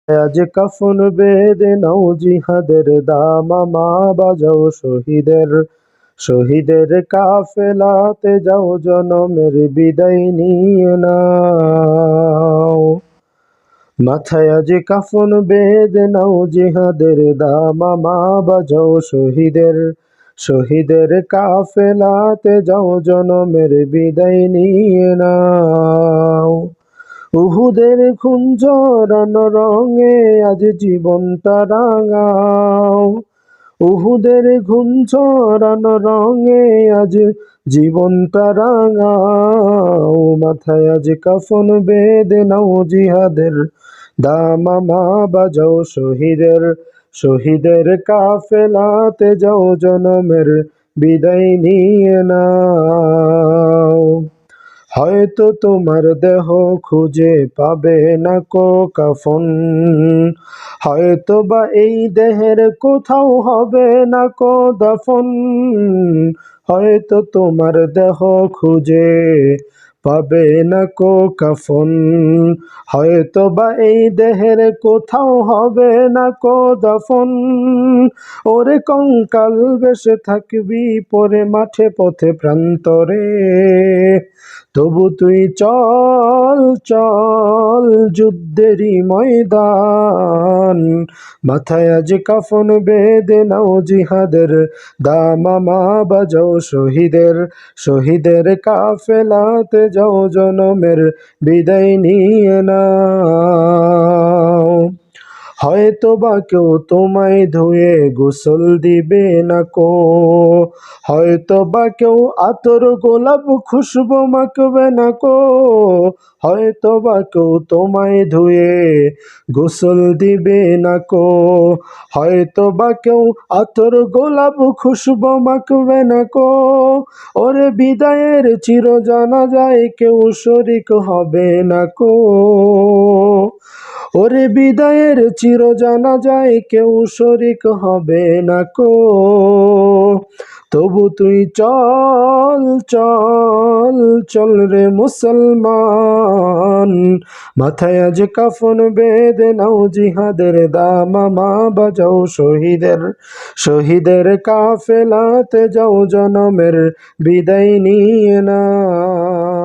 আজ কাফন বেদে নাও জিহাদের দামামা বাজাও শহীদের শহীদের কাফেলাতে যাও জনমের বিদায় নিয়ে নাও। মাথায় আজ কাফন বেদে নাও জিহাদের দামামা বাজাও শহীদের শহীদের কাফেলাতে যাও জনমের বিদায় নিয়ে নাও। উহুদের খুন ঝরানো রঙে আজ জীবনটা রাঙাও। উহুদের খুন ঝরানো রঙে আজ জীবনটা রাঙাও। মাথায় আজ কাফন বেঁধে নাও জিহাদের দামামা বাজাও শহীদের শহীদের কাফেলাতে যাও জনমের বিদায় নিয়ে নাও। হয়তো তোমার দেহ খুঁজে পাবে না কো কাফন, হয়তো বা এই দেহের কোথাও হবে না কো দাফন। হয়তো তোমার দেহ খুঁজে পাবে না কো কাফন, হয়তো বা এই দেহের কোথাও হবে না কো দাফন। ওরে কঙ্কাল বেশে থাকবি পরে মাঠে পথে প্রান্তরে, তবু তুই চল চল যুদ্ধেরই ময়দান। মাথায় আজ কাফন বেঁধে নাও জিহাদের দামামা বাজাও শহীদের শহীদের কাফেলাতে যাও জনমের বিদায় নিয়ে নাও। হয়তো বা কেউ তোমায় ধুয়ে গোসল দিবে না কো, হয়তো বা কেউ আতর গোলাপ খুশবু মাখবে না কো, হয়তো বা কেউ তোমায় ধুয়ে গোসল দিবে না কো, হয়তো বা কেউ আতর গোলাপ খুশবু মাখবে না কো। ওরে বিদায়ের চির জানাজায় কেউ শরিক হবে না কো, ওরে বিদায়ের চির জানাজায় কেউ শরিক হবে না কো। তবু তুই চল চল চল রে মুসলমান। মাথায় আজ কাফন বেঁধে নাও জিহাদের দামামা বাজাও শহীদের শহীদের কাফেলাতে যাও জনমের বিদায় নিয়ে নাও।